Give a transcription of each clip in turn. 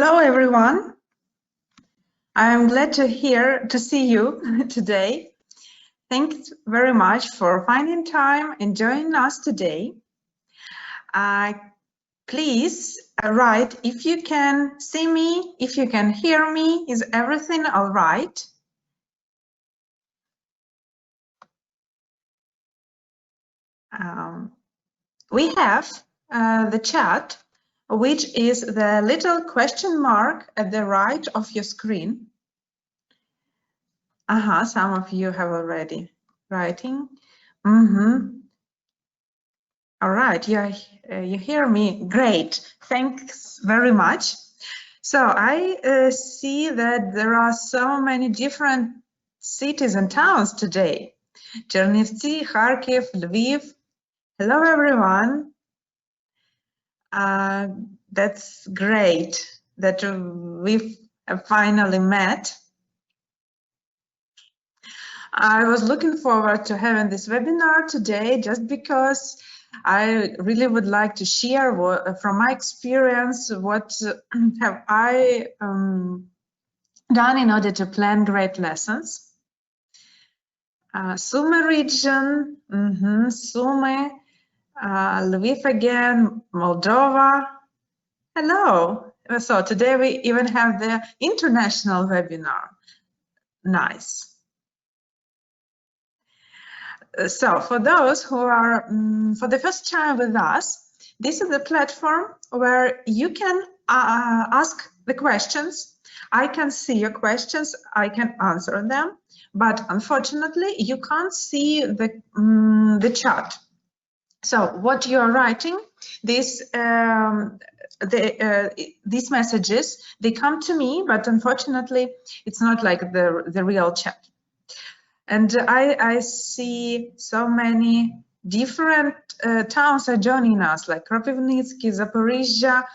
Hello, everyone. I'm glad to see you today. Thanks very much for finding time and joining us today. Please write if you can see me, if you can hear me. Is everything all right? We have the chat, which is the little question mark at the right of your screen. Some of you have already writing. All right, you hear me? Great, thanks very much. So I see that there are so many different cities and towns today. Chernivtsi, Kharkiv, Lviv. Hello, everyone. That's great that we've finally met. I was looking forward to having this webinar today just because I really would like to share from my experience what have I done in order to plan great lessons. Sumy region, Sumy, Lviv again, Moldova. Hello. So today we even have the international webinar. Nice. So for those who are for the first time with us, this is the platform where you can ask the questions. I can see your questions, I can answer them, but unfortunately you can't see the chat. So what you are writing, these messages, they come to me, but unfortunately it's not like the real chat. And I see so many different towns are joining us, like Kropivnitsky, Zaporizhia,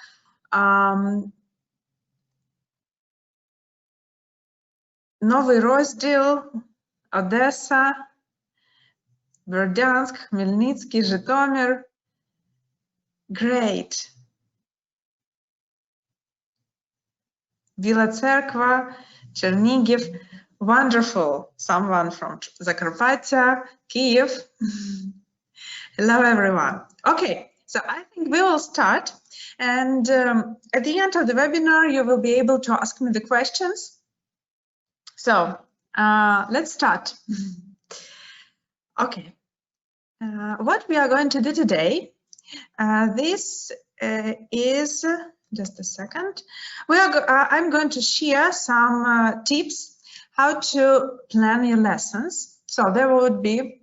Novy Rozdil, Odessa, Berdyansk, Khmelnytsky, Zhytomyr. Great. Bila Tserkva, Chernigiv. Wonderful. Someone from Zakarpattia, Kiev. Hello, everyone. Okay, so I think we will start. And at the end of the webinar, you will be able to ask me the questions. So let's start. Okay. What we are going to do today, this is, just a second. I'm going to share some tips how to plan your lessons. So there would be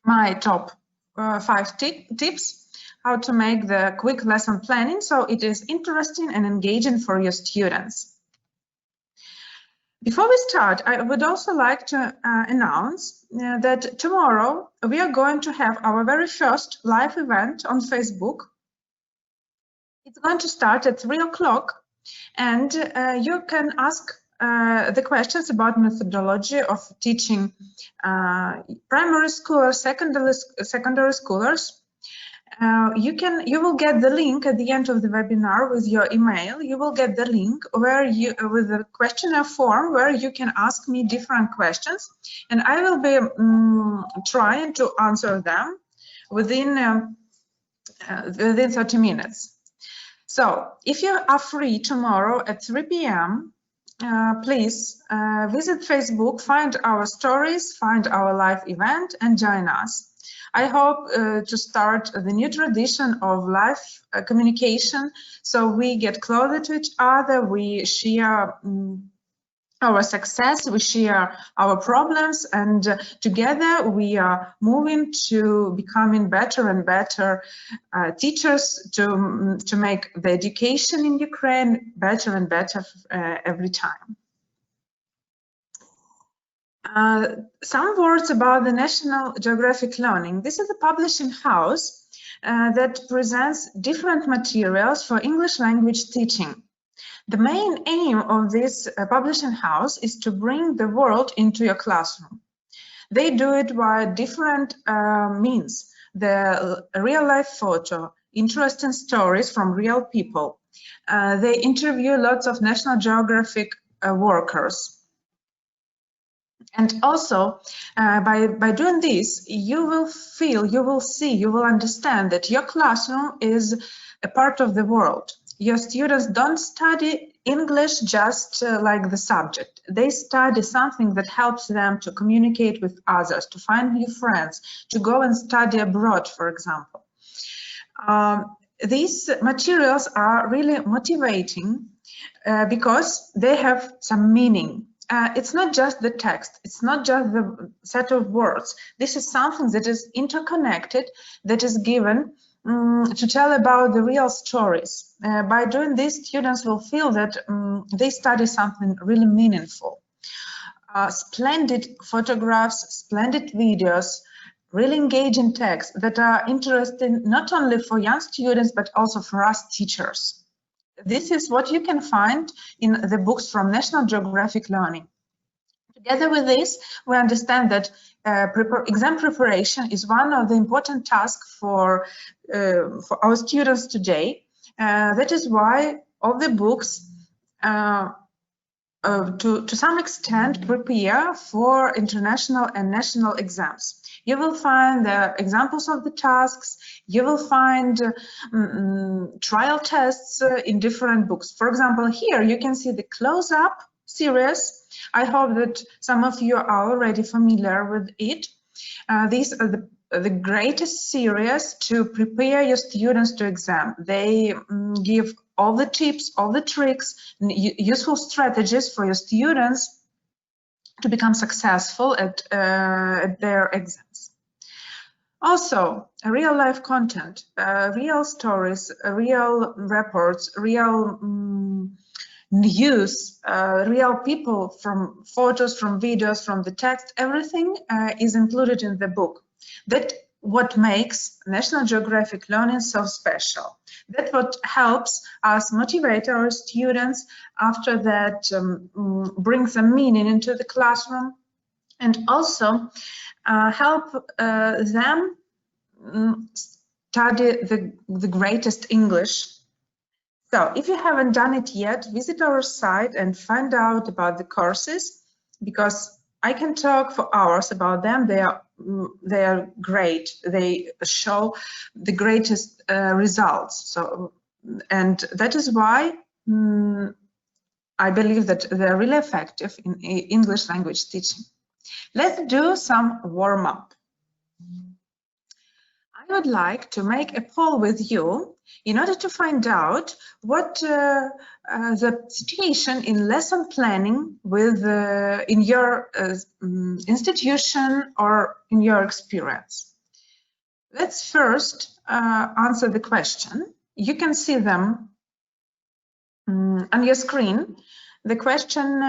my top 5 tips how to make the quick lesson planning so it is interesting and engaging for your students. Before we start, I would also like to announce that tomorrow we are going to have our very first live event on Facebook. It's going to start at 3 o'clock, and you can ask the questions about methodology of teaching primary school or secondary schoolers. You will get the link at the end of the webinar with your email. You will get the link where with the questionnaire form where you can ask me different questions, and I will be trying to answer them within 30 minutes. So if you are free tomorrow at 3 p.m., please visit Facebook, find our stories, find our live event, and join us. I hope to start the new tradition of live communication, so we get closer to each other, we share our success, we share our problems, and together we are moving to becoming better and better teachers to make the education in Ukraine better and better every time. Some words about the National Geographic Learning. This is a publishing house that presents different materials for English language teaching. The main aim of this publishing house is to bring the world into your classroom. They do it via different means: the real-life photo, interesting stories from real people, They interview lots of National Geographic workers. And also, by doing this, you will feel, you will see, you will understand that your classroom is a part of the world. Your students don't study English just like the subject. They study something that helps them to communicate with others, to find new friends, to go and study abroad, for example. These materials are really motivating because they have some meaning. It's not just the text, it's not just the set of words. This is something that is interconnected, that is given to tell about the real stories. By doing this, students will feel that they study something really meaningful. Splendid photographs, splendid videos, really engaging texts that are interesting not only for young students, but also for us teachers. This is what you can find in the books from National Geographic Learning. Together with this, we understand that exam preparation is one of the important tasks for our students today. That is why all the books to some extent prepare for international and national exams. You will find the examples of the tasks, you will find trial tests in different books. For example, here you can see the close-up series. I hope that some of you are already familiar with it. These are the greatest series to prepare your students to exam. They give all the tips, all the tricks, useful strategies for your students to become successful at their exams. Also, real life content, real stories, real reports, real news, real people, from photos, from videos, from the text, everything is included in the book. That's what makes National Geographic Learning so special. That's what helps us motivate our students. After that, bring some meaning into the classroom, and also help them study the greatest English. So if you haven't done it yet, visit our site and find out about the courses, because I can talk for hours about them. They are great. They show the greatest results. So, and that is why I believe that they're really effective in English language teaching. Let's do some warm-up. I would like to make a poll with you in order to find out what the situation in lesson planning with in your institution or in your experience. Let's first answer the question. You can see them on your screen. The question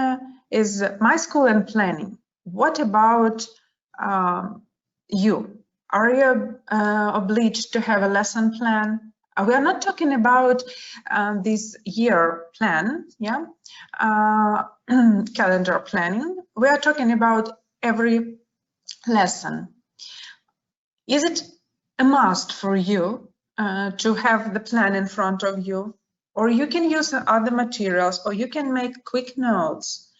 is my school and planning. What about you? Are you obliged to have a lesson plan? We are not talking about this year plan, yeah, calendar planning. We are talking about every lesson. Is it a must for you to have the plan in front of you? Or you can use other materials, or you can make quick notes.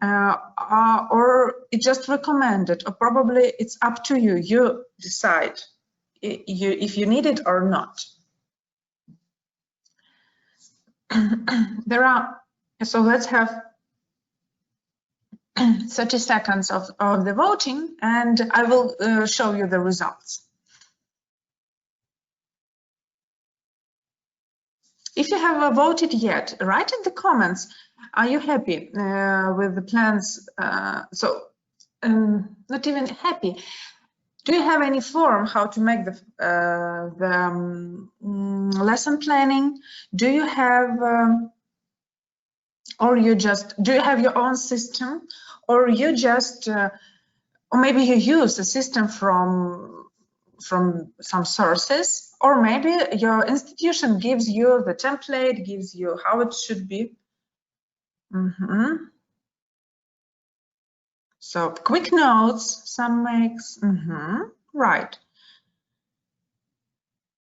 Or it's just recommended, or probably it's up to you. You decide if you need it or not. So let's have 30 seconds of the voting, and I will show you the results. If you have voted yet, write in the comments. Are you happy with the plans? Not even happy. Do you have any form how to make the lesson planning? Do you have, or you just, do you have your own system, or you just, or maybe you use a system from some sources, or maybe your institution gives you the template, gives you how it should be. So quick notes, some makes, right.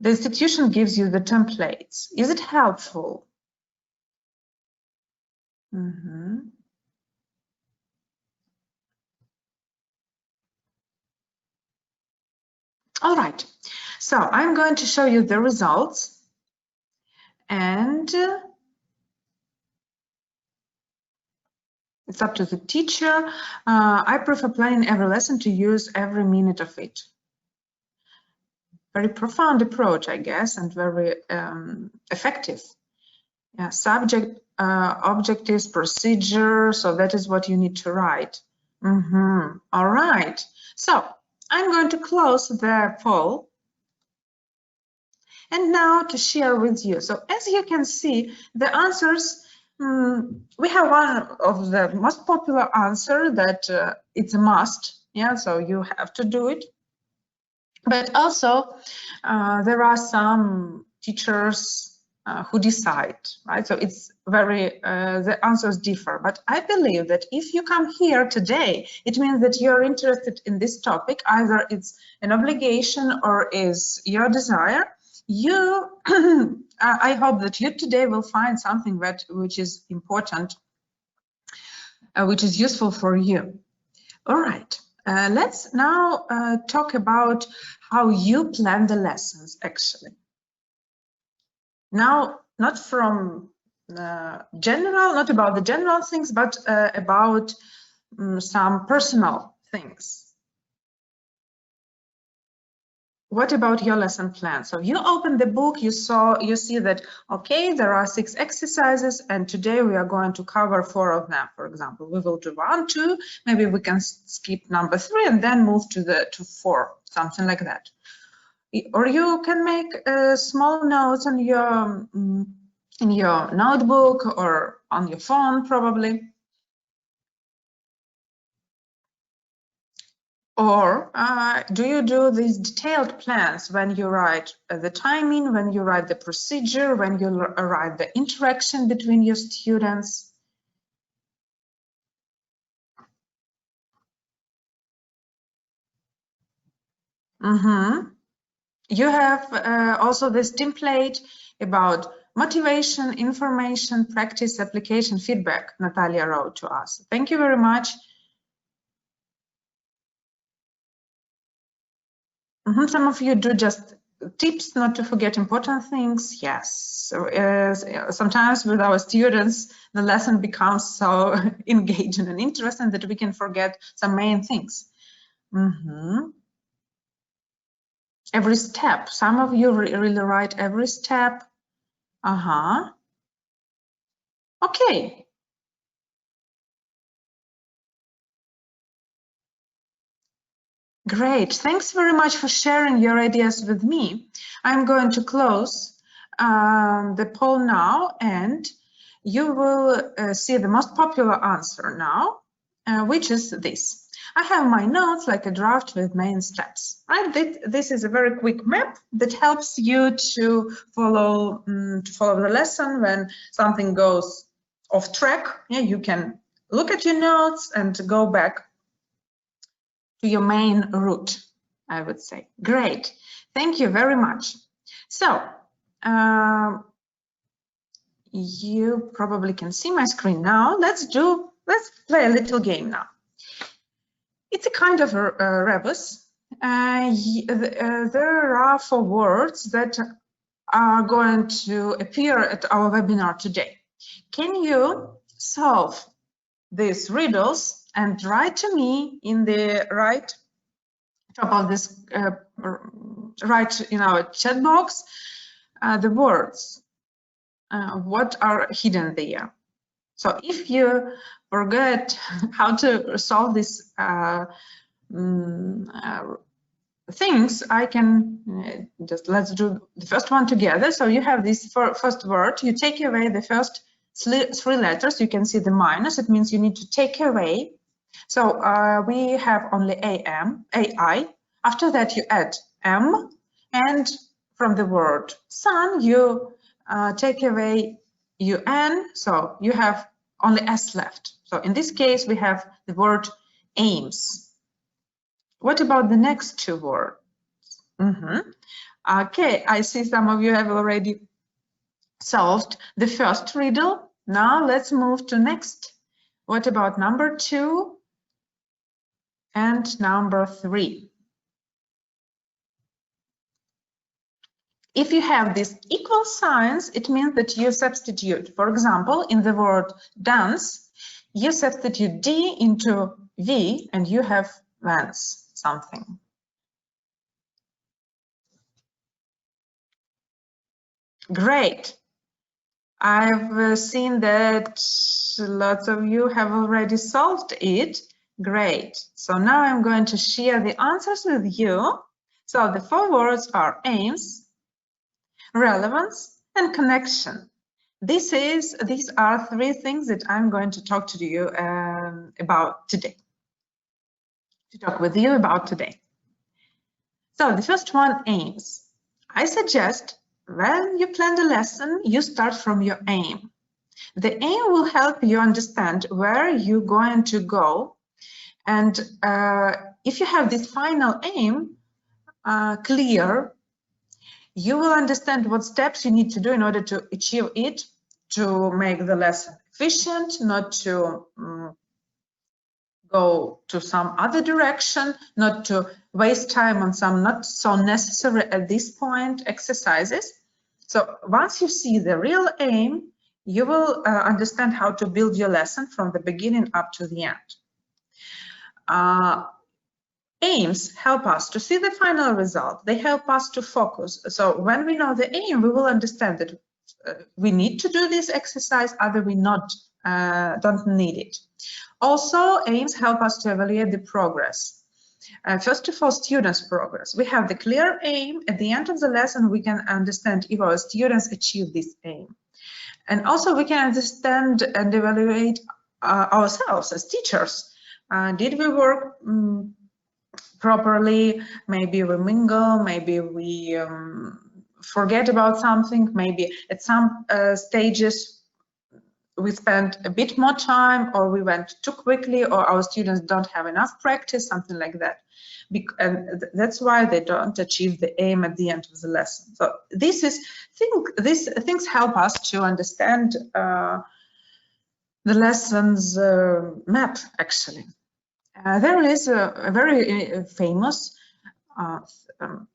The institution gives you the templates. Is it helpful? All right, so I'm going to show you the results, and it's up to the teacher. I prefer planning every lesson to use every minute of it. Very profound approach, I guess, and very effective. Yeah, subject, objectives, procedure, so that is what you need to write. All right, so I'm going to close the poll. And now to share with you. So as you can see, the answers, we have one of the most popular answer that it's a must. Yeah, so you have to do it. But also there are some teachers who decide, right? So it's very, the answers differ. But I believe that if you come here today, it means that you're interested in this topic. Either it's an obligation or is your desire. You, I hope that you today will find something which is important, which is useful for you. All right, let's now talk about how you plan the lessons, actually. Now, not from general, not about the general things, but about some personal things. What about your lesson plan? So you open the book, you see that, okay, there are 6 exercises, and today we are going to cover 4 of them. For example, we will do 1, 2, maybe we can skip number 3 and then move to 4, something like that. Or you can make small notes on your in your notebook or on your phone, probably. Or do you do these detailed plans when you write the timing, when you write the procedure, when you write the interaction between your students? You have also this template about motivation, information, practice, application, feedback, Natalia wrote to us. Thank you very much. Some of you do just tips not to forget important things. Yes, so, sometimes with our students the lesson becomes so engaging and interesting that we can forget some main things. Every step, some of you really write every step. Okay. Great, thanks very much for sharing your ideas with me. I'm going to close the poll now, and you will see the most popular answer now, which is this. I have my notes like a draft with main steps, right? This is a very quick map that helps you to follow the lesson when something goes off track. Yeah, you can look at your notes and go back to your main route, I would say. Great, thank you very much. So you probably can see my screen now. Let's play a little game now. It's a kind of a rebus. There are 4 words that are going to appear at our webinar today. Can you solve these riddles and write to me in the right top of this, right in our chat box, the words, what are hidden there. So if you forget how to solve these things, I can just, let's do the first one together. So you have this first word, you take away the first 3 letters, you can see the minus, it means you need to take away. So we have only AI. After that you add M, and from the word sun you take away UN, so you have only S left. So in this case we have the word aims. What about the next 2 words? Okay, I see some of you have already solved the first riddle. Now let's move to next. What about number 2 and number 3? If you have these equal signs, it means that you substitute. For example, in the word dance, you substitute D into V and you have Vance, something. Great. I've seen that lots of you have already solved it. Great. So now I'm going to share the answers with you. So the 4 words are aims, relevance, and connection. These are 3 things that I'm going to talk to you about today. So the first one, aims. I suggest when you plan the lesson, you start from your aim. The aim will help you understand where you're going to go. And if you have this final aim clear, you will understand what steps you need to do in order to achieve it, to make the lesson efficient, not to go to some other direction, not to waste time on some not so necessary at this point exercises. So once you see the real aim, you will understand how to build your lesson from the beginning up to the end. Aims help us to see the final result. They help us to focus. So when we know the aim, we will understand that we need to do this exercise, other we don't need it. Also, aims help us to evaluate the progress. First of all, students' progress. We have the clear aim. At the end of the lesson, we can understand if our students achieve this aim. And also, we can understand and evaluate ourselves as teachers. Did we work properly? Maybe we mingle, maybe we forget about something, maybe at some stages we spent a bit more time, or we went too quickly, or our students don't have enough practice, something like that. And that's why they don't achieve the aim at the end of the lesson. So these things help us to understand the lesson's map, actually. There is a very famous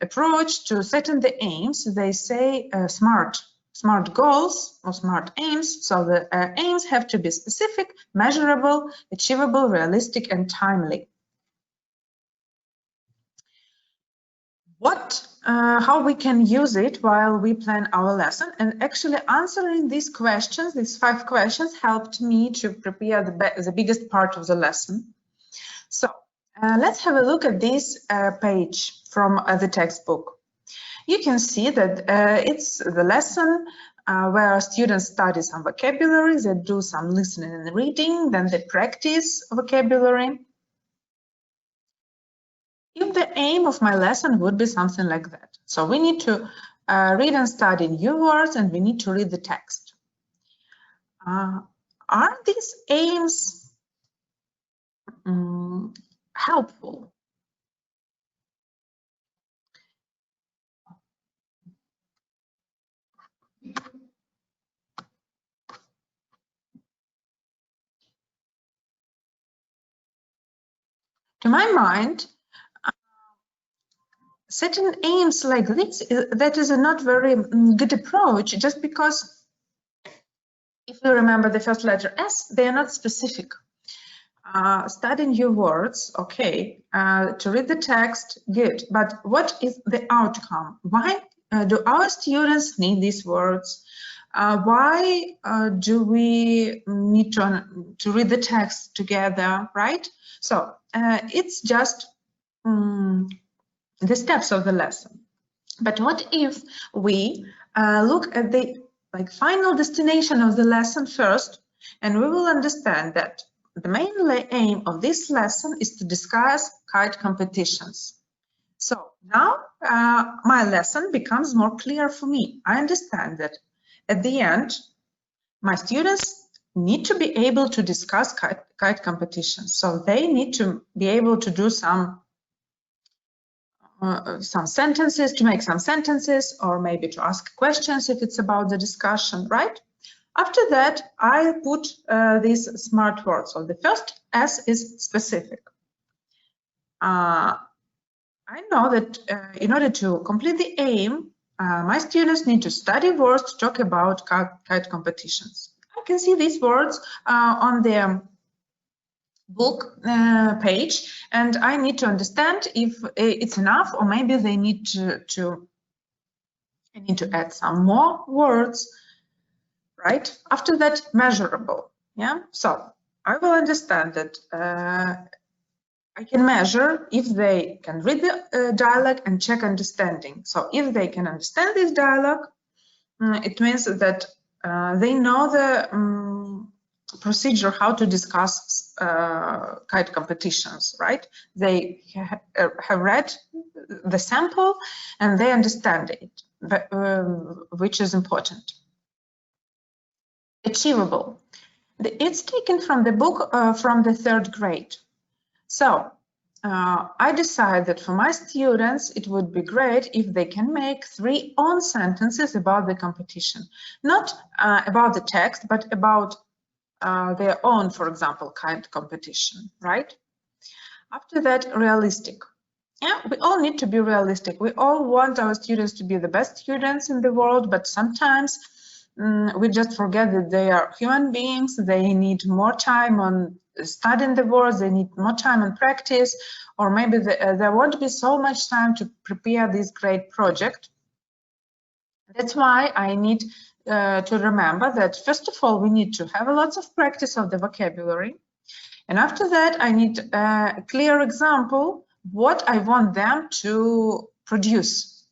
approach to setting the aims. They say SMART goals or SMART aims. So the aims have to be specific, measurable, achievable, realistic, and timely. How we can use it while we plan our lesson, and actually answering these questions, these 5 questions, helped me to prepare the biggest part of the lesson. So let's have a look at this page from the textbook. You can see that it's the lesson where students study some vocabulary, they do some listening and reading, then they practice vocabulary. If the aim of my lesson would be something like that. So we need to read and study new words, and we need to read the text. Are these aims helpful? To my mind, setting aims like this, that is a not very good approach, just because if you remember the first letter S, they are not specific. Studying your words, okay, to read the text, good, but what is the outcome? Why do our students need these words? Why do we need to read the text together, right? So it's just the steps of the lesson. But what if we look at the final destination of the lesson first, and we will understand that the main aim of this lesson is to discuss kite competitions. So now my lesson becomes more clear for me. I understand that at the end, my students need to be able to discuss kite competitions. So they need to be able to do some some sentences, to make some sentences, or maybe to ask questions if it's about the discussion, right? After that, I put these smart words. So the first S is specific. I know that in order to complete the aim, my students need to study words to talk about kite competitions. I can see these words on their book page, and I need to understand if it's enough, or maybe they need to add some more words, right? After that, measurable. Yeah, so I will understand that I can measure if they can read the dialogue and check understanding. So if they can understand this dialogue, it means that they know the procedure how to discuss kite competitions, right? They have read the sample and they understand it, which is important. Achievable. It's taken from the book from the 3rd grade. So I decided that for my students, it would be great if they can make 3 own sentences about the competition, not about the text, but about their own, for example, kite competition, right? After that, realistic. Yeah, we all need to be realistic. We all want our students to be the best students in the world, but sometimes we just forget that they are human beings. They need more time on studying the words. They need more time on practice, or maybe there won't be so much time to prepare this great project. That's why I need to remember that, first of all, we need to have lots of practice of the vocabulary. And after that, I need a clear example what I want them to produce.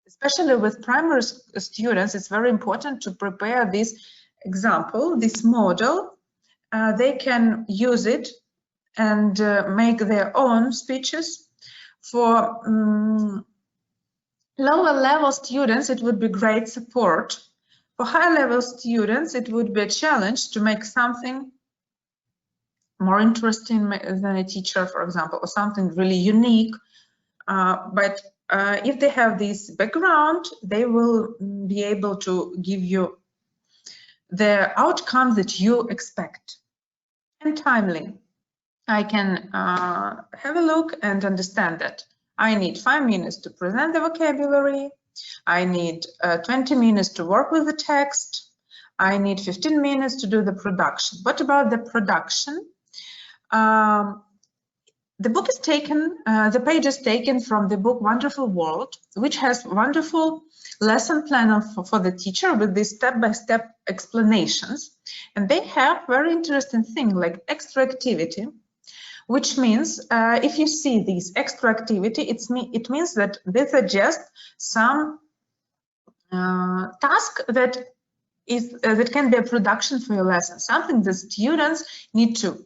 Especially with primary students, it's very important to prepare this example, this model. They can use it and make their own speeches. For lower level students, it would be great support. For higher level students, it would be a challenge to make something more interesting than a teacher, for example, or something really unique. But if they have this background, they will be able to give you the outcome that you expect. And timely. I can have a look and understand that I need 5 minutes to present the vocabulary. I need 20 minutes to work with the text. I need 15 minutes to do the production. What about the production? The book is taken, the page is taken from the book Wonderful World, which has wonderful lesson plan for the teacher with these step-by-step explanations. And they have very interesting thing like extra activity, which means if you see this extra activity, it means that these are just some task that can be a production for your lesson, something the students need to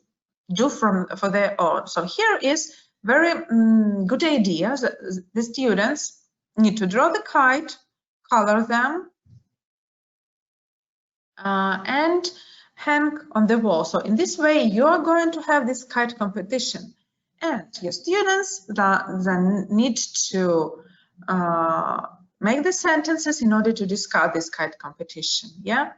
do for their own. So here is very good idea. The students need to draw the kite, color them, and hang on the wall. So in this way, you are going to have this kite competition, and your students then need to make the sentences in order to discuss this kite competition. Yeah.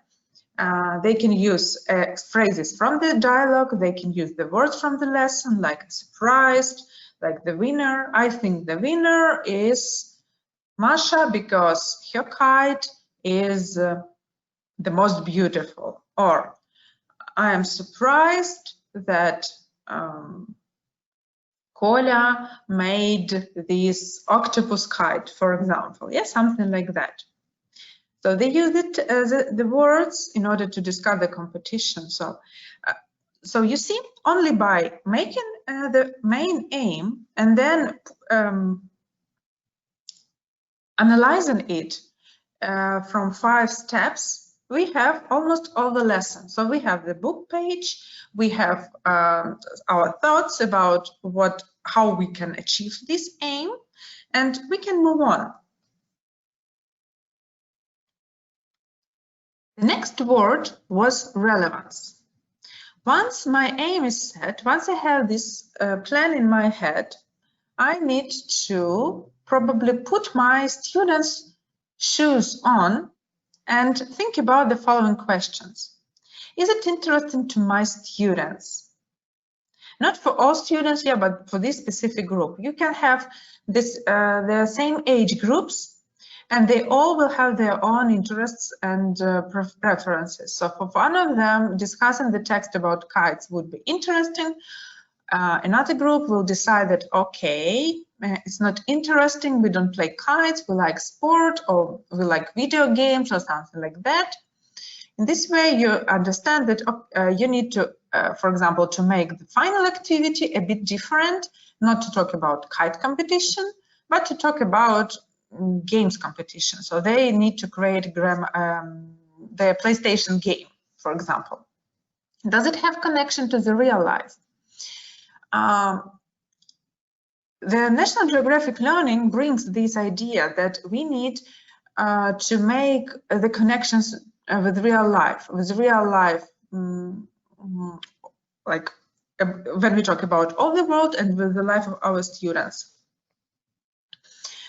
They can use phrases from the dialogue, they can use the words from the lesson, like surprised, like the winner. I think the winner is Masha because her kite is the most beautiful. Or I am surprised that Kolya made this octopus kite, for example. Yeah, something like that. So they use it the words in order to discuss the competition. So you see, only by making the main aim and then analyzing it from 5 steps, we have almost all the lessons. So we have the book page, we have our thoughts about how we can achieve this aim, and we can move on. The next word was relevance. Once my aim is set, once I have this plan in my head, I need to probably put my students' shoes on and think about the following questions. Is it interesting to my students? Not for all students, yeah, but for this specific group. You can have this the same age groups, and they all will have their own interests and preferences. So for one of them, discussing the text about kites would be interesting. Another group will decide that, okay, it's not interesting, we don't play kites, we like sport, or we like video games or something like that. In this way, you understand that you need to, for example, to make the final activity a bit different, not to talk about kite competition, but to talk about games competition. So they need to create their PlayStation game, for example. Does it have connection to the real life? The National Geographic Learning brings this idea that we need to make the connections with real life, like when we talk about all the world and with the life of our students.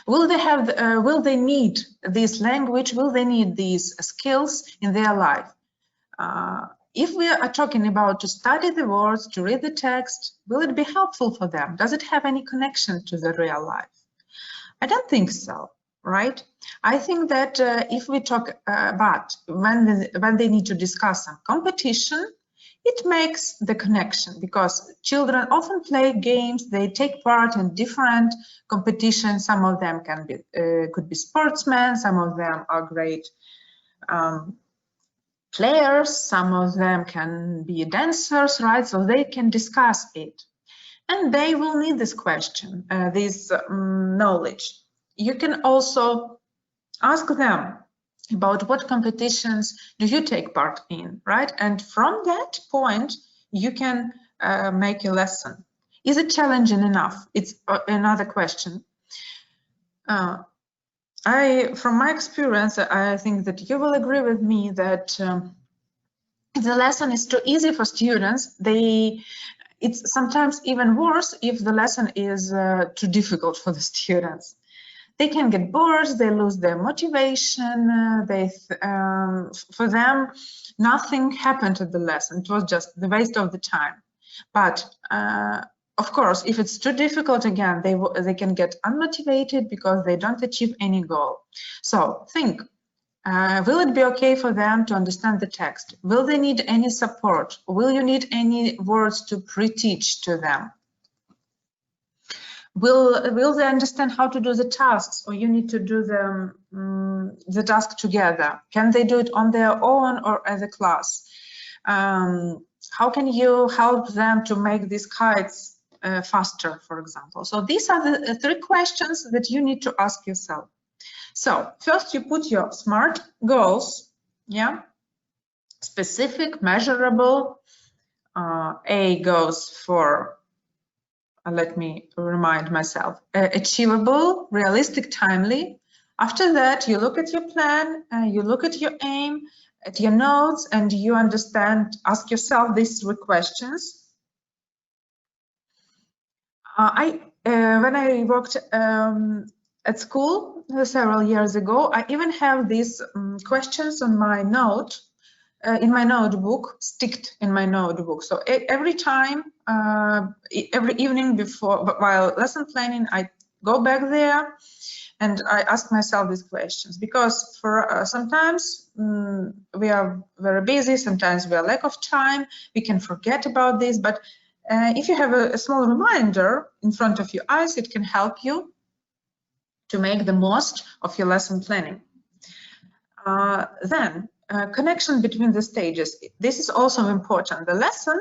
Will they need this language? Will they need these skills in their life? If we are talking about to study the words, to read the text, will it be helpful for them? Does it have any connection to the real life? I don't think so, right? I think that if we talk about when they need to discuss some competition, it makes the connection, because children often play games, they take part in different competitions. Some of them could be sportsmen, some of them are great players, some of them can be dancers, right? So they can discuss it. And they will need this question, this knowledge. You can also ask them about what competitions do you take part in, right? And from that point, you can make a lesson. Is it challenging enough? It's another question. From my experience, I think that you will agree with me that if the lesson is too easy for students, it's sometimes even worse if the lesson is too difficult for the students. They can get bored, they lose their motivation, for them, nothing happened to the lesson. It was just the waste of the time. But of course, if it's too difficult again, they can get unmotivated because they don't achieve any goal. So think, will it be okay for them to understand the text? Will they need any support? Will you need any words to pre-teach to them? Will they understand how to do the tasks, or you need to do the task together? Can they do it on their own or as a class? How can you help them to make these kites faster, for example? So these are the 3 questions that you need to ask yourself. So first you put your SMART goals, yeah, specific, measurable. A goes for, let me remind myself, achievable, realistic, timely. After that, you look at your plan, you look at your aim, at your notes, and you understand, ask yourself these 3 questions. When I worked at school several years ago, I even have these questions on my note, in my notebook, sticked in my notebook. So every time, every evening while lesson planning, I go back there and I ask myself these questions, because for sometimes we are very busy, sometimes we are lack of time, we can forget about this, but if you have a small reminder in front of your eyes, it can help you to make the most of your lesson planning. Then connection between the stages. This is also important. The lesson,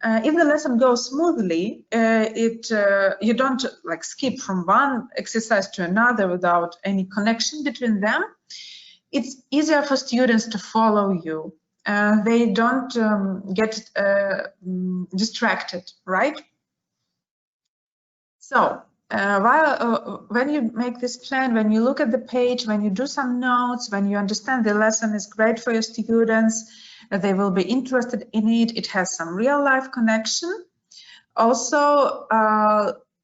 if the lesson goes smoothly, you don't like skip from one exercise to another without any connection between them. It's easier for students to follow you. They don't get distracted, right? So when you make this plan, when you look at the page, when you do some notes, when you understand the lesson is great for your students, they will be interested in it, it has some real life connection. Also,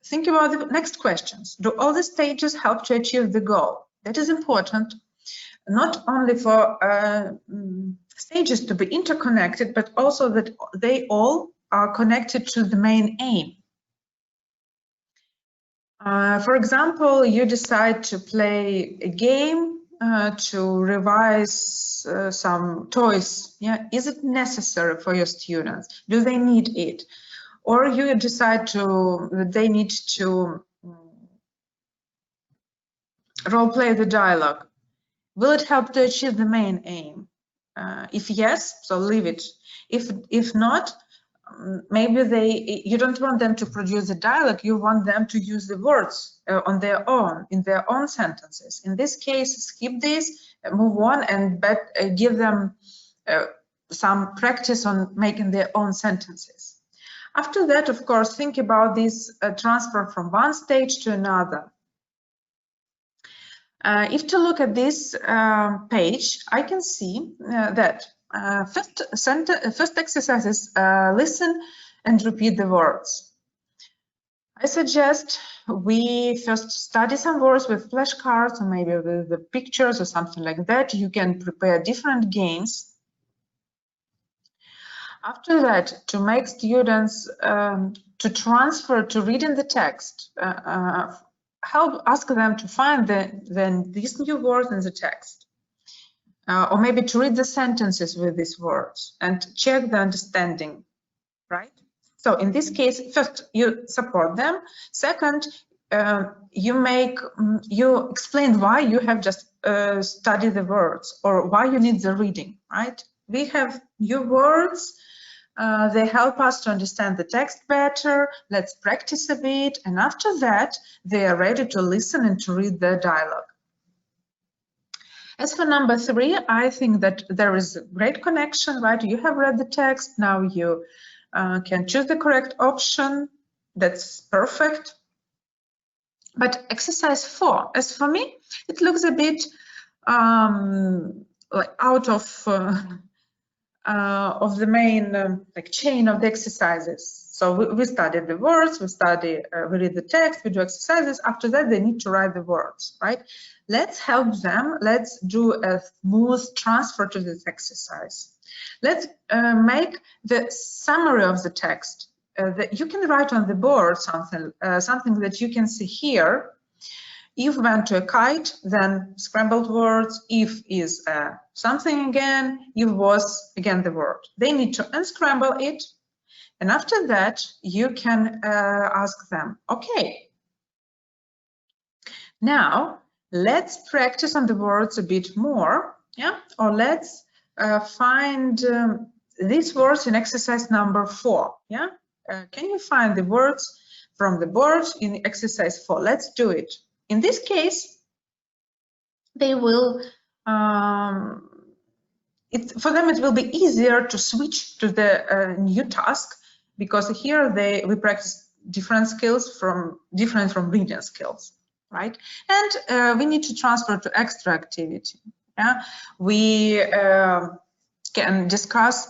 think about the next questions. Do all the stages help to achieve the goal? That is important, not only for stages to be interconnected, but also that they all are connected to the main aim. For example, you decide to play a game to revise some toys. Yeah, is it necessary for your students? Do they need it? Or you decide that they need to role play the dialogue. Will it help to achieve the main aim? If yes, so leave it. If not, maybe you don't want them to produce a dialogue, you want them to use the words on their own, in their own sentences. In this case, skip this, move on, and give them some practice on making their own sentences. After that, of course, think about this transfer from one stage to another. If to look at this page, I can see that first exercise is listen and repeat the words. I suggest we first study some words with flashcards or maybe with the pictures or something like that. You can prepare different games. After that, to make students to transfer to reading the text, ask them to find these new words in the text. Or maybe to read the sentences with these words and check the understanding, right? So in this case, first you support them. Second, you explain why you have just studied the words or why you need the reading, right? We have new words. They help us to understand the text better. Let's practice a bit. And after that, they are ready to listen and to read the dialogue. As for number 3, I think that there is a great connection, right? You have read the text. Now you can choose the correct option. That's perfect. But exercise 4, as for me, it looks a bit like out of the main chain of the exercises. So we study the words, we read the text, we do exercises. After that, they need to write the words, right? Let's help them. Let's do a smooth transfer to this exercise. Let's make the summary of the text. That you can write on the board something that you can see here. If went to a kite, then scrambled words. If is something again. If was again the word. They need to unscramble it. And after that, you can ask them, okay, now let's practice on the words a bit more. Yeah, or let's find these words in exercise number 4. Yeah, can you find the words from the board in exercise 4? Let's do it. In this case, they will, for them it will be easier to switch to the new task, because here we practice different skills different from reading skills, right? And we need to transfer to extra activity. Yeah, we can discuss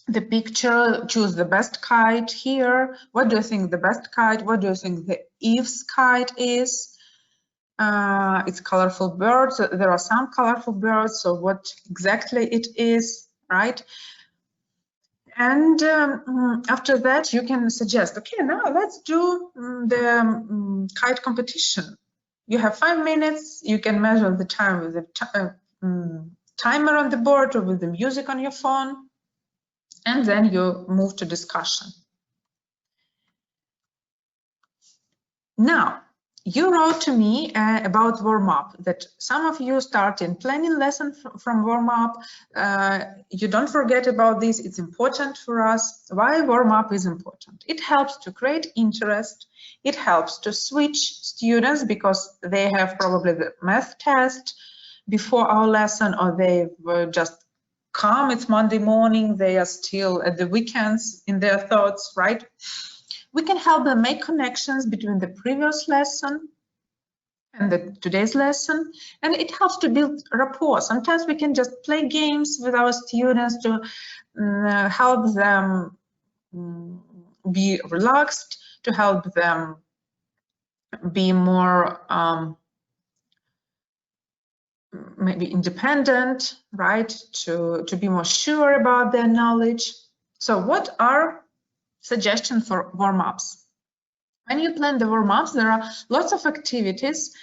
the picture, choose the best kite here. What do you think the best kite? What do you think the Eve's kite is? It's colorful birds. There are some colorful birds, so what exactly it is, right? And after that, you can suggest, okay, now let's do the kite competition. You have 5 minutes. You can measure the time with the timer on the board or with the music on your phone, and then you move to discussion. Now, you wrote to me about warm-up, that some of you start in planning lesson from warm-up. You don't forget about this. It's important for us. Why warm-up is important? It helps to create interest. It helps to switch students because they have probably the math test before our lesson, or they've just come. It's Monday morning. They are still at the weekends in their thoughts, right? We can help them make connections between the previous lesson and today's lesson, and it helps to build rapport. Sometimes we can just play games with our students to help them be relaxed, to help them be more maybe independent, right? To be more sure about their knowledge. So what are suggestions for warm-ups? When you plan the warm-ups, there are lots of activities,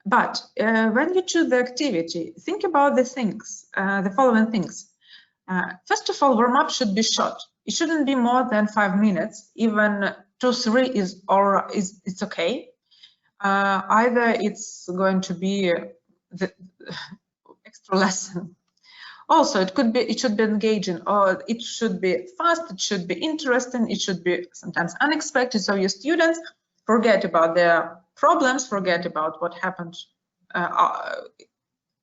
but when you choose the activity, think about the following things. First of all, warm-up should be short. It shouldn't be more than 5 minutes. Even 2-3 it's okay. Either it's going to be the extra lesson. Also, it should be engaging, or it should be fast, it should be interesting, it should be sometimes unexpected, so your students forget about their problems, forget about what happened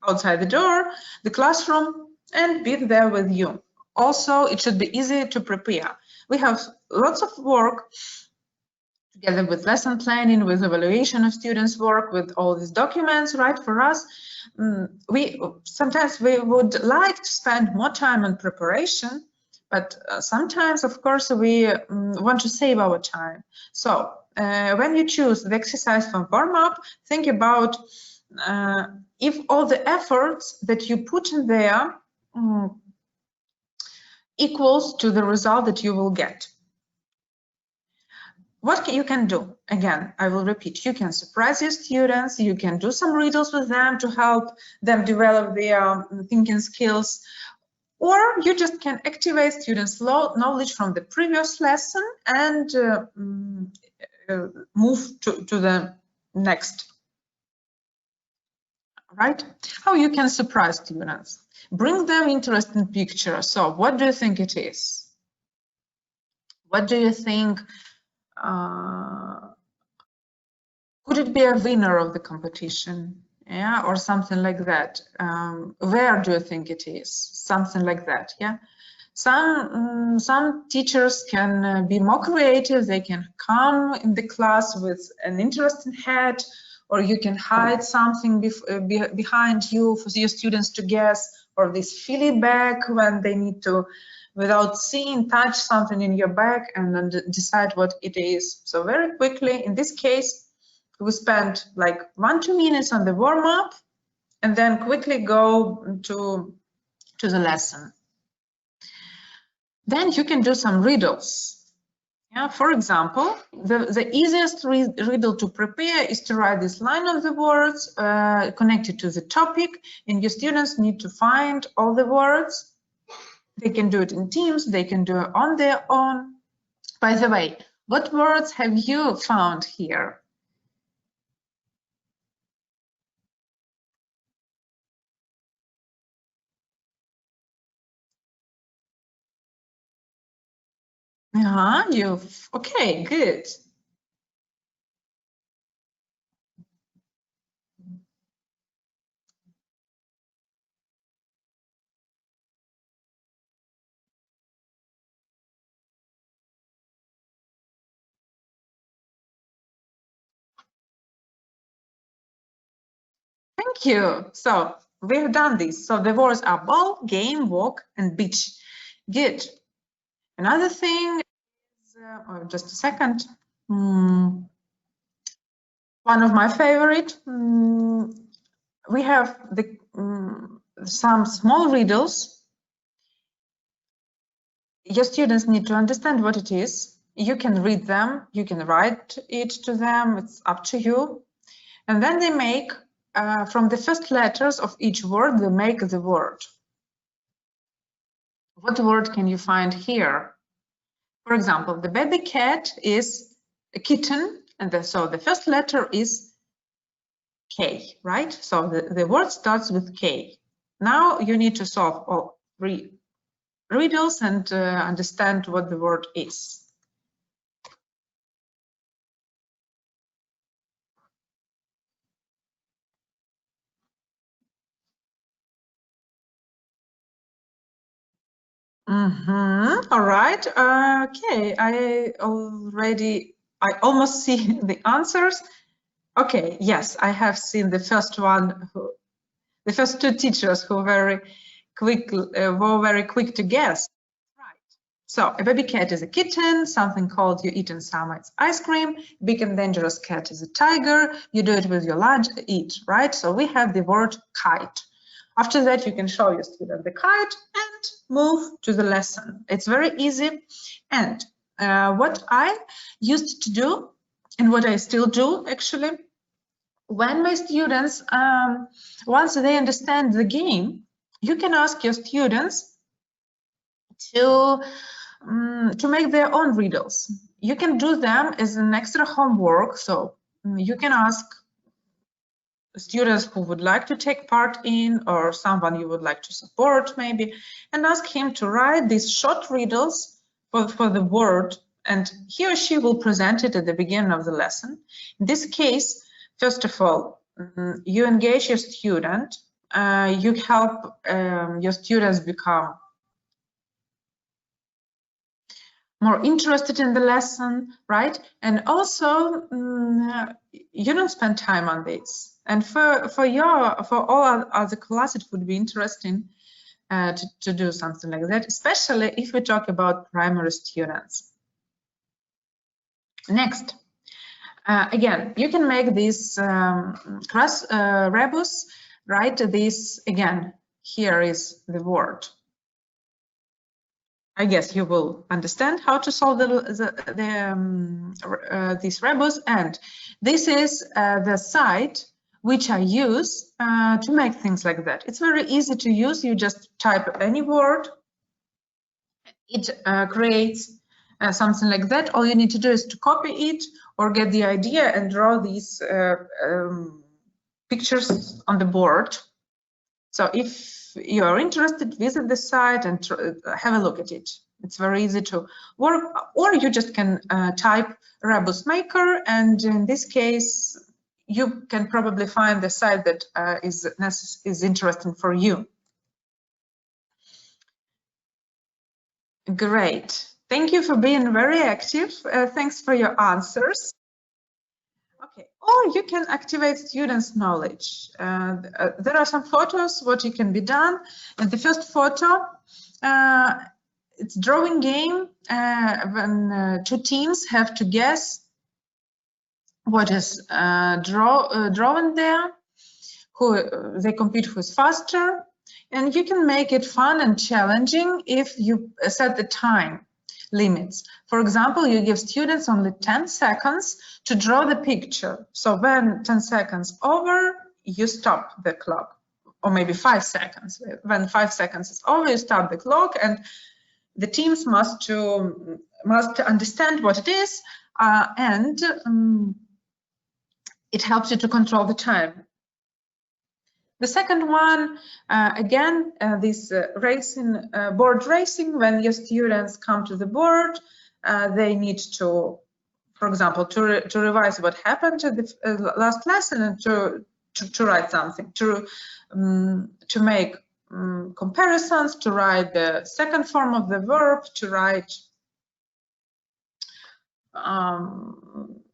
outside the door, the classroom, and be there with you. Also, it should be easy to prepare. We have lots of work together with lesson planning, with evaluation of students' work, with all these documents, right? For us, sometimes we would like to spend more time on preparation, but sometimes, of course, we want to save our time. So when you choose the exercise for warm-up, think about if all the efforts that you put in there equals to the result that you will get. What you can do, again, I will repeat, you can surprise your students, you can do some riddles with them to help them develop their thinking skills, or you just can activate students' knowledge from the previous lesson and move to the next. Right? How you can surprise students? Bring them interesting pictures. So what do you think it is? What do you think? Could it be a winner of the competition? Yeah, or something like that. Where do you think it is? Something like that. Yeah. Some teachers can be more creative. They can come in the class with an interesting hat, or you can hide something behind you for your students to guess, or this feely bag when they need to, without seeing, touch something in your bag and then decide what it is. So very quickly, in this case, we spend like 1-2 minutes on the warm-up and then quickly go to the lesson. Then you can do some riddles. Yeah, for example, the easiest riddle to prepare is to write this line of the words connected to the topic, and your students need to find all the words. They can do it in teams, they can do it on their own. By the way, what words have you found here? Okay, good. Thank you. So we have done this. So the words are ball, game, walk, and beach. Good. Another thing is, just a second. One of my favorite. We have some small riddles. Your students need to understand what it is. You can read them. You can write it to them. It's up to you. And then they make, from the first letters of each word, they make the word. What word can you find here? For example, the baby cat is a kitten, and so the first letter is K, right? So the word starts with K. Now you need to solve all 3 riddles and understand what the word is. All right. Okay. I almost see the answers. Okay. Yes, I have seen the first one. The first 2 teachers who were very quick to guess. Right. So a baby cat is a kitten, something called you eating some ice cream. Big and dangerous cat is a tiger. You do it with your lunch, eat, right? So we have the word kite. After that, you can show your student the kite and move to the lesson. It's very easy. And what I used to do, and what I still do actually, when my students, once they understand the game, you can ask your students to make their own riddles. You can do them as an extra homework. So you can ask students who would like to take part in, or someone you would like to support maybe, and ask him to write these short riddles for the word, and he or she will present it at the beginning of the lesson. In this case, first of all, you engage your student, you help your students become more interested in the lesson, right? And also, you don't spend time on this. And for all other classes, it would be interesting to do something like that, especially if we talk about primary students. Next, again, you can make this class rebus, right? This again, here is the word. I guess you will understand how to solve this rebus, and this is the site which I use to make things like that. It's very easy to use. You just type any word, it creates something like that. All you need to do is to copy it or get the idea and draw these pictures on the board. So if you are interested, visit the site and have a look at it. It's very easy to work, or you just can type Rebus Maker, and in this case, you can probably find the site that is interesting for you. Great. Thank you for being very active. Thanks for your answers. Okay, or you can activate students' knowledge. There are some photos, what you can be done. And the first photo, it's drawing game when two teams have to guess what is drawn there, who they compete who's faster. And you can make it fun and challenging if you set the time limits. For example, you give students only 10 seconds to draw the picture. So when 10 seconds over, you stop the clock, or maybe 5 seconds. When 5 seconds is over, you stop the clock, and the teams must understand what it is, and it helps you to control the time. The second one, again, this racing, board racing, when your students come to the board, they need to, for example, to revise what happened to the last lesson and to write something, to make comparisons, to write the second form of the verb, to write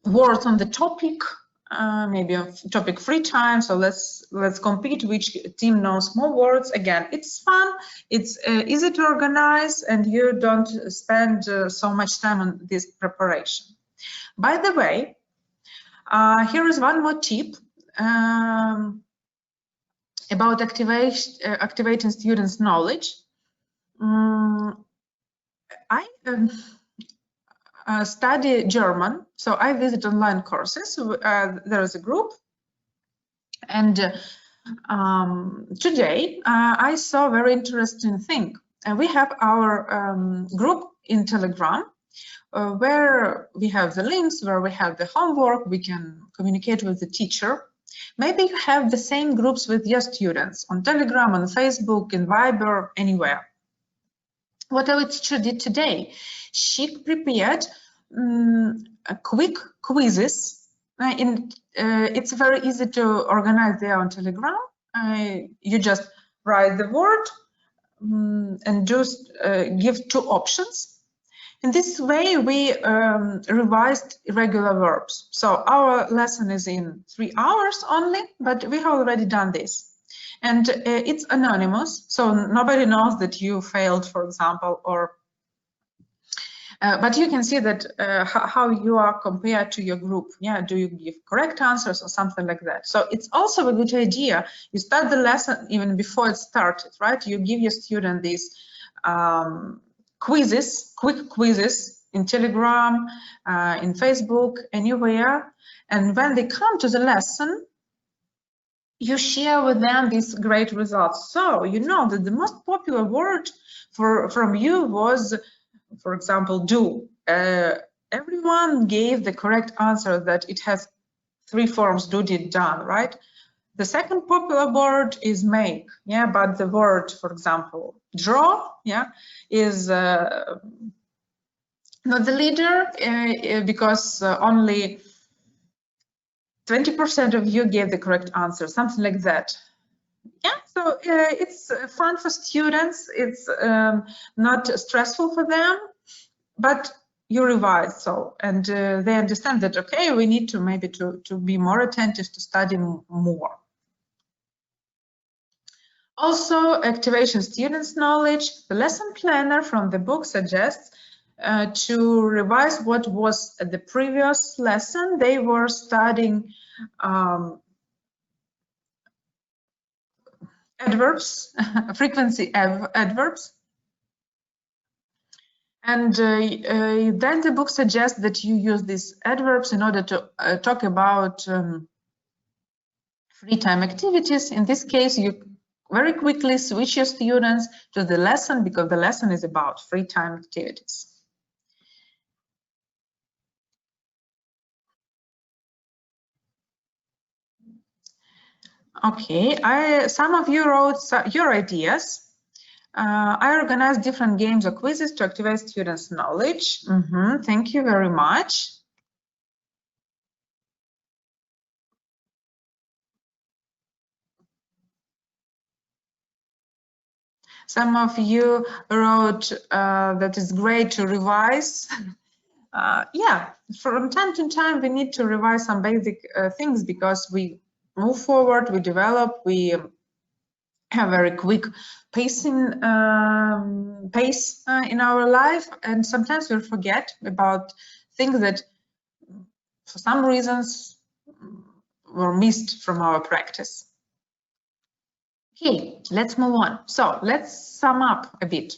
words on the topic. Maybe a topic 3 times. So let's compete which team knows more words. Again, it's fun, it's easy to organize, and you don't spend so much time on this preparation. By the way, here is one more tip about activating students' knowledge. I study German, so I visit online courses. There is a group, and today I saw a very interesting thing. We have our group in Telegram, where we have the links, where we have the homework, we can communicate with the teacher. Maybe you have the same groups with your students on Telegram, on Facebook, in Viber, anywhere. What our teacher did today, she prepared quick quizzes. It's very easy to organize there on Telegram. You just write the word and just give 2 options. In this way, we revised irregular verbs. So our lesson is in 3 hours only, but we have already done this. And it's anonymous, so nobody knows that you failed, for example, or But you can see that how you are compared to your group. Yeah, do you give correct answers or something like that? So it's also a good idea. You start the lesson even before it started, right? You give your student these quizzes, quick quizzes in Telegram, in Facebook, anywhere. And when they come to the lesson, you share with them these great results. So you know that the most popular word from you was, for example, do. Everyone gave the correct answer that it has 3 forms: do, did, done, right? The second popular word is make, yeah, but the word, for example, draw, yeah, is not the leader because only 20% of you gave the correct answer, something like that. Yeah, so it's fun for students. It's not stressful for them, but you revise, so, and they understand that, okay, we need to maybe to be more attentive, to study more. Also, activation students' knowledge. The lesson planner from the book suggests to revise what was at the previous lesson. They were studying adverbs, frequency adverbs. And then the book suggests that you use these adverbs in order to talk about free time activities. In this case, you very quickly switch your students to the lesson because the lesson is about free time activities. Okay, some of you wrote your ideas. I organized different games or quizzes to activate students' knowledge. Thank you very much. Some of you wrote that it's great to revise. Yeah, from time to time we need to revise some basic things because we move forward, we develop, we have very quick pace in our life, and sometimes we forget about things that for some reasons were missed from our practice. Okay, let's move on. So let's sum up a bit.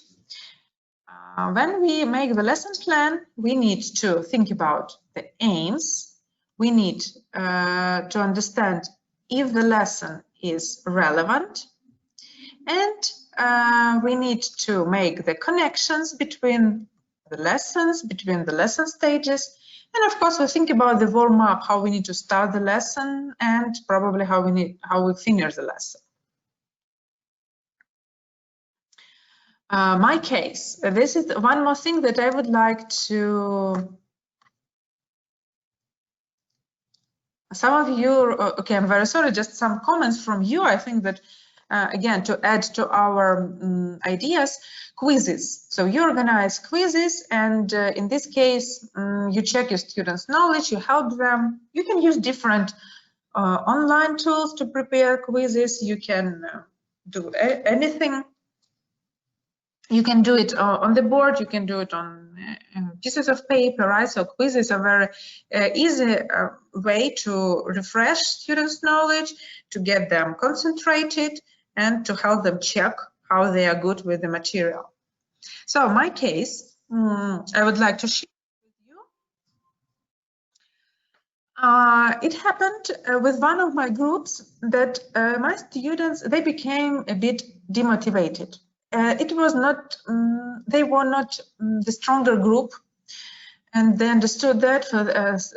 When we make the lesson plan, we need to think about the aims. We need to understand if the lesson is relevant. And we need to make the connections between the lessons, between the lesson stages. And of course, we think about the warm-up, how we need to start the lesson, and probably how we finish the lesson. My case, this is one more thing that I would like to. Some of you, okay, I'm very sorry, just some comments from you. I think that, again, to add to our ideas, quizzes. So you organize quizzes, and in this case, you check your students' knowledge, you help them. You can use different online tools to prepare quizzes. You can do anything. You can do it on the board, you can do it on pieces of paper, right? So quizzes are very easy way to refresh students' knowledge, to get them concentrated, and to help them check how they are good with the material. So in my case, I would like to share with you. It happened with one of my groups that my students, they became a bit demotivated. It was not, they were not the stronger group, and they understood that.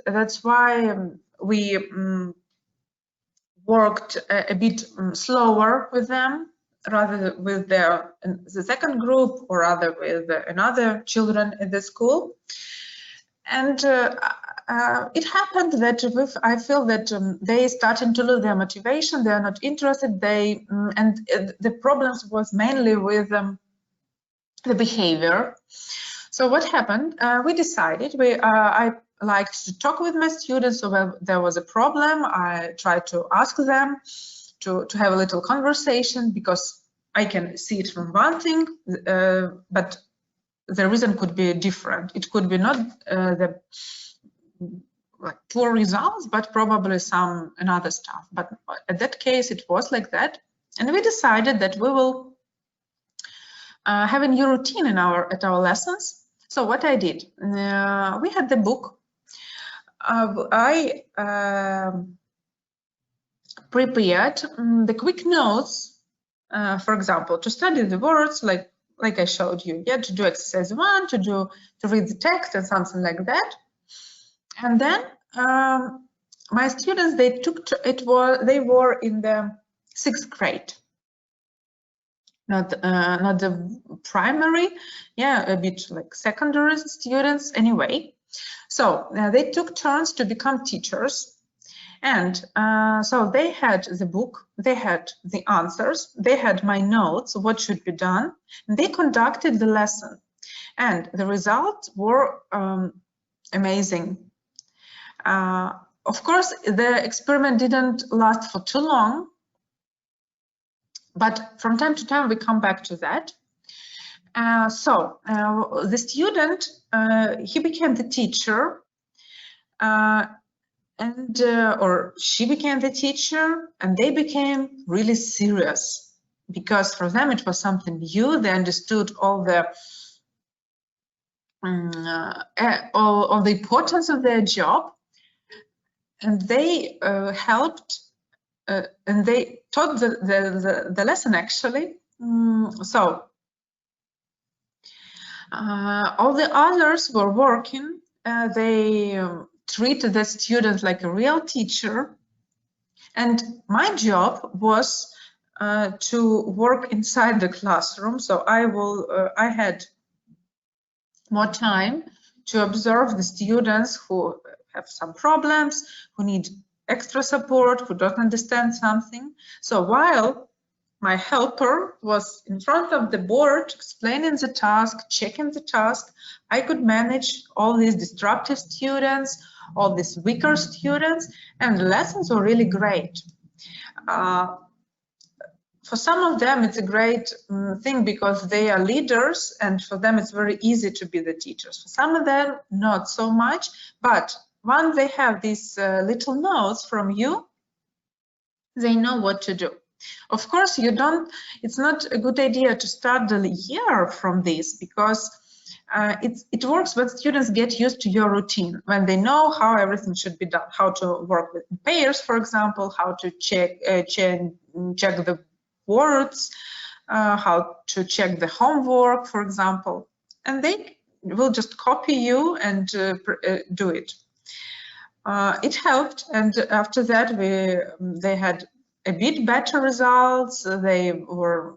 That's why we worked a bit slower with them, rather with the second group, or rather with another children in the school. And it happened that I feel that they started to lose their motivation. They are not interested. And the problems was mainly with the behavior. So what happened? We decided. I liked to talk with my students. So when there was a problem, I tried to ask them to have a little conversation, because I can see it from one thing, but the reason could be different. It could be not the poor results, but probably some another stuff. But at that case, it was like that, and we decided that we will have a new routine in at our lessons. So what I did, we had the book. I prepared the quick notes, for example, to study the words, like I showed you, to do exercise 1, to read the text and something like that. And then my students, they were in the 6th grade, not the primary, a bit like secondary students anyway. So they took turns to become teachers, and so they had the book, they had the answers, they had my notes, what should be done, and they conducted the lesson, and the results were amazing. Of course, the experiment didn't last for too long, but from time to time we come back to that. So the student, he became the teacher, or she became the teacher, and they became really serious, because for them it was something new. They understood all the importance of their job, and they helped, and they taught the lesson actually. So all the others were working. They treated the student like a real teacher, and my job was to work inside the classroom. So I had more time to observe the students who have some problems, who need extra support, who don't understand something. So while my helper was in front of the board explaining the task, checking the task, I could manage all these disruptive students, all these weaker students, and the lessons were really great. For some of them, it's a great thing because they are leaders, and for them it's very easy to be the teachers. For some of them, not so much, but once they have these little notes from you, they know what to do. Of course, it's not a good idea to start the year from this, because it works when students get used to your routine, when they know how everything should be done, how to work with pairs, for example, how to check the words, how to check the homework, for example, and they will just copy you and do it. It helped, and after that they had a bit better results. They were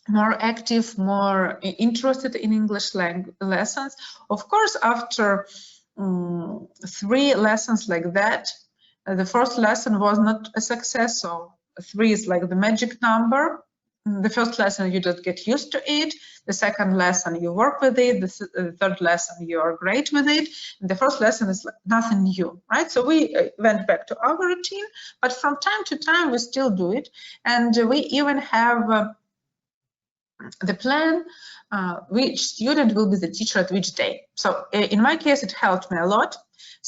more active, more interested in English lessons. Of course, after 3 lessons like that, the first lesson was not a success. So 3 is like the magic number. The first lesson, you just get used to it. The second lesson, you work with it. The third lesson, you are great with it. And the first lesson is like nothing new, right? So we went back to our routine, but from time to time, we still do it. And we even have the plan, which student will be the teacher at which day. So in my case, it helped me a lot.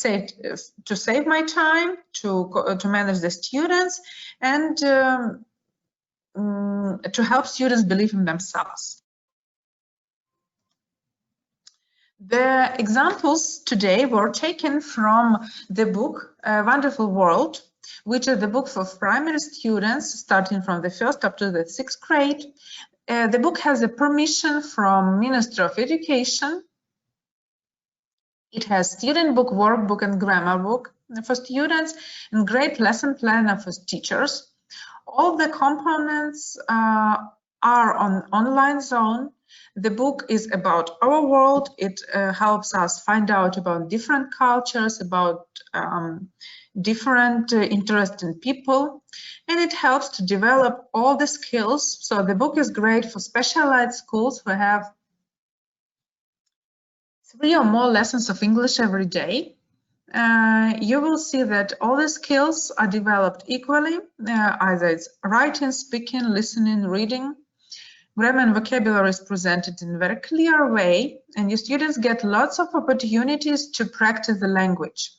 To save my time, to manage the students, and to help students believe in themselves. The examples today were taken from the book Wonderful World, which is the book for primary students starting from the 1st up to the 6th grade. The book has a permission from Ministry of Education. It has student book, workbook, and grammar book for students, and great lesson planner for teachers. All the components are on online zone. The book is about our world. It helps us find out about different cultures, about different interesting people, and it helps to develop all the skills. So the book is great for specialized schools who have 3 or more lessons of English every day. You will see that all the skills are developed equally, either it's writing, speaking, listening, reading. grammar and vocabulary is presented in a very clear way, and your students get lots of opportunities to practice the language.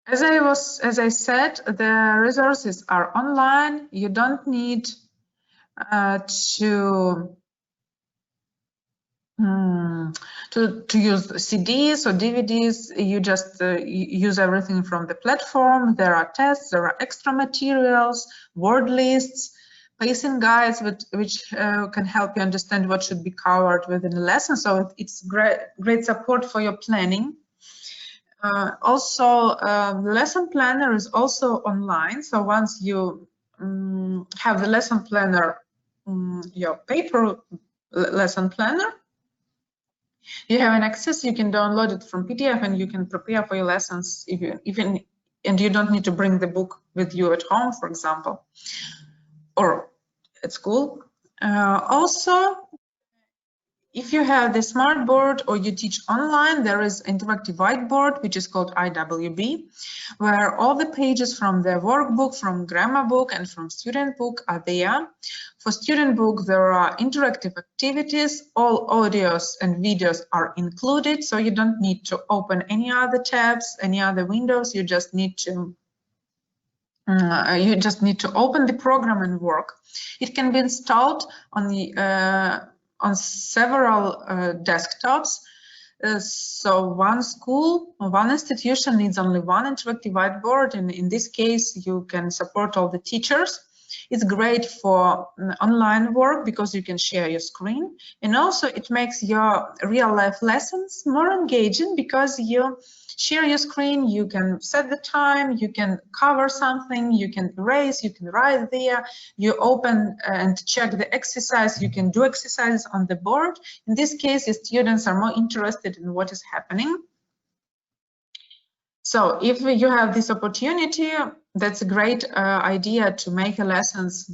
As I said, the resources are online. You don't need to use CDs or DVDs. You just use everything from the platform. There are tests, there are extra materials, word lists, pacing guides, which can help you understand what should be covered within a lesson. So it's great support for your planning. Also, the lesson planner is also online. So once you have the lesson planner, your paper lesson planner, you have an access. You can download it from PDF and you can prepare for your lessons and you don't need to bring the book with you at home, for example, or at school. Also, if you have the smart board or you teach online, there is interactive whiteboard, which is called IWB, where all the pages from the workbook, from grammar book, and from student book are there. For student book, there are interactive activities. All audios and videos are included, so you don't need to open any other tabs, any other windows. You just need to open the program and work. It can be installed on the on several desktops. So one school or one institution needs only one interactive whiteboard, and in this case you can support all the teachers. It's great for online work because you can share your screen, and also it makes your real-life lessons more engaging because you share your screen, you can set the time, you can cover something, you can erase, you can write there, you open and check the exercise, you can do exercises on the board. In this case, the students are more interested in what is happening. So if you have this opportunity, that's a great idea to make the lessons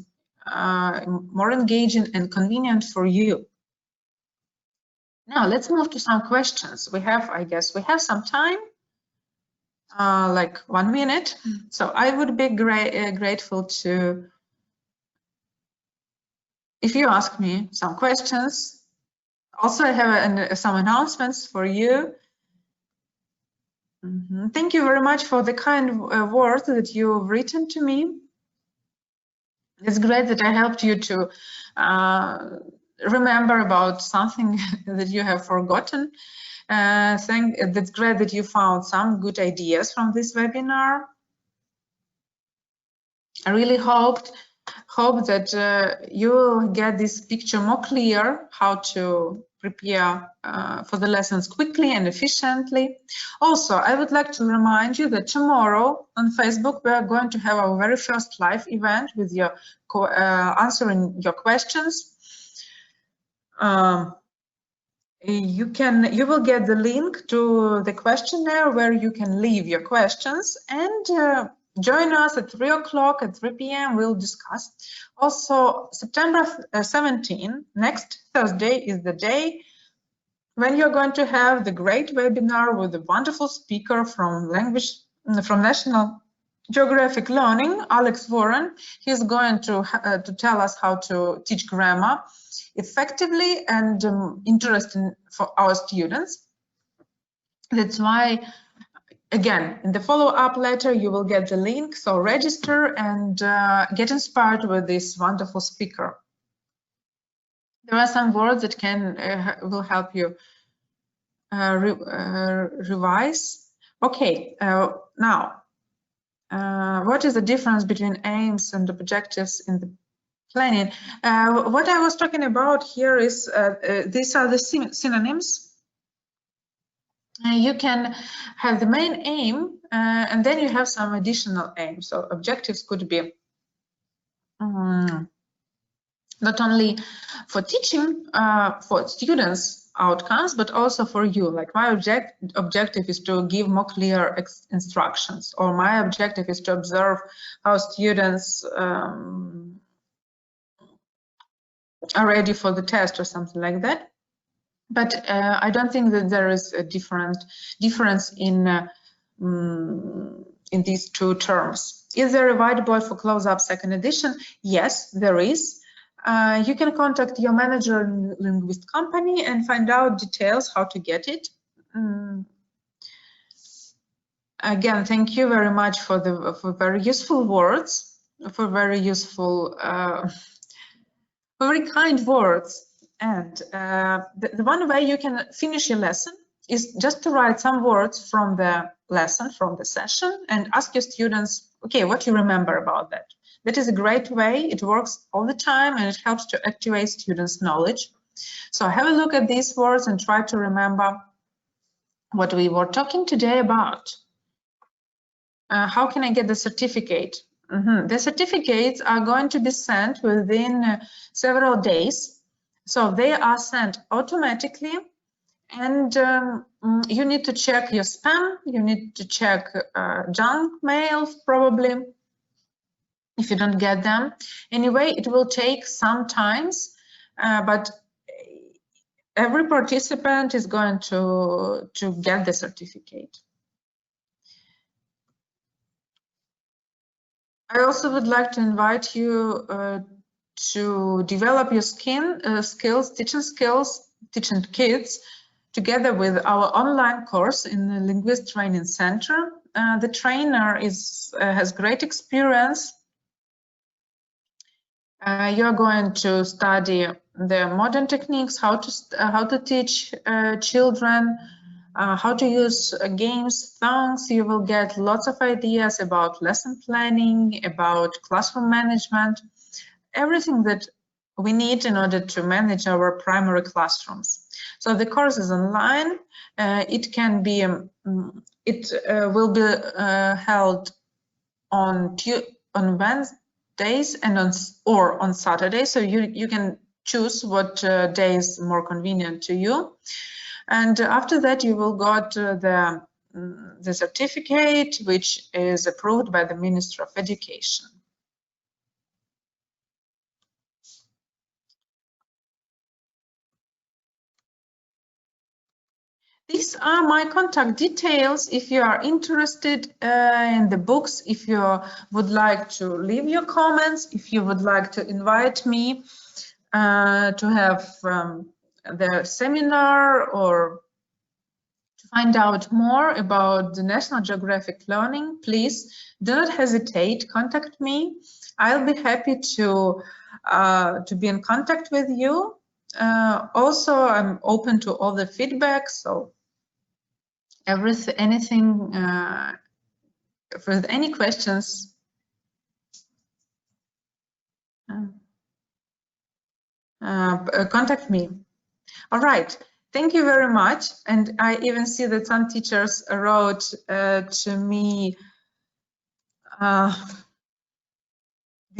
more engaging and convenient for you. Now let's move to some questions. I guess we have some time, like 1 minute. So I would be grateful if you ask me some questions. Also, I have some announcements for you. Thank you very much for the kind words that you've written to me. It's great that I helped you to remember about something that you have forgotten. That's great that you found some good ideas from this webinar. I really hope that you will get this picture more clear, how to prepare for the lessons quickly and efficiently. Also, I would like to remind you that tomorrow on Facebook we are going to have our very first live event with your answering your questions. You will get the link to the questionnaire where you can leave your questions, and join us at 3 o'clock at 3 p.m. We'll discuss. Also, September 17, next Thursday, is the day when you're going to have the great webinar with a wonderful speaker from National Geographic Learning, Alex Warren. He's going to tell us how to teach grammar effectively and interesting for our students. That's why, again, in the follow-up letter, you will get the link, so register and get inspired with this wonderful speaker. There are some words that will help you revise. Okay, now, what is the difference between aims and objectives in the planning? What I was talking about here is these are the synonyms. You can have the main aim, and then you have some additional aims. So objectives could be not only for teaching, for students' outcomes, but also for you. Like my objective is to give more clear instructions, or my objective is to observe how students are ready for the test or something like that. But I don't think that there is a difference in these two terms. Is there a whiteboard for close-up second edition? Yes, there is. You can contact your manager in Linguist company and find out details how to get it. Again, thank you very much for very useful words, for very useful, very kind words. And the one way you can finish your lesson is just to write some words from the lesson, from the session, and ask your students, okay, what you remember about that. That is a great way. It works all the time and it helps to activate students' knowledge. So have a look at these words and try to remember what we were talking today about. How can I get the certificate? The certificates are going to be sent within several days. So they are sent automatically, and you need to check your spam, you need to check junk mail probably if you don't get them. Anyway, it will take some time, but every participant is going to get the certificate. I also would like to invite you to develop your skills, teaching kids, together with our online course in the Linguist Training Center. The trainer has great experience. You're going to study the modern techniques, how to teach children, how to use games, songs. You will get lots of ideas about lesson planning, about classroom management, everything that we need in order to manage our primary classrooms. So the course is online. It can be, it will be held on Wednesdays and on Saturdays. So you can choose what day is more convenient to you. And after that, you will got the certificate, which is approved by the Ministry of Education. These are my contact details. If you are interested in the books, if you would like to leave your comments, if you would like to invite me to have the seminar or to find out more about the National Geographic Learning, please do not hesitate, contact me. I'll be happy to be in contact with you. Also, I'm open to all the feedback, so anything, for any questions, contact me. All right, thank you very much. And I even see that some teachers wrote to me the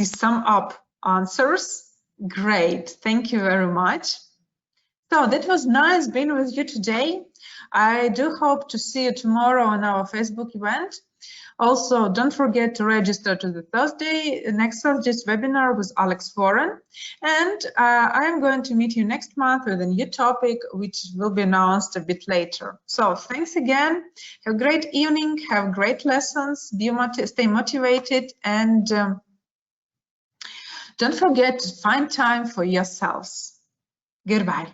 sum up answers. Great, thank you very much. So that was nice being with you today. I do hope to see you tomorrow on our Facebook event. Also, don't forget to register to the next Thursday's webinar with Alex Foran. And I am going to meet you next month with a new topic, which will be announced a bit later. So thanks again. Have a great evening. Have great lessons. Stay motivated. And don't forget to find time for yourselves. Goodbye.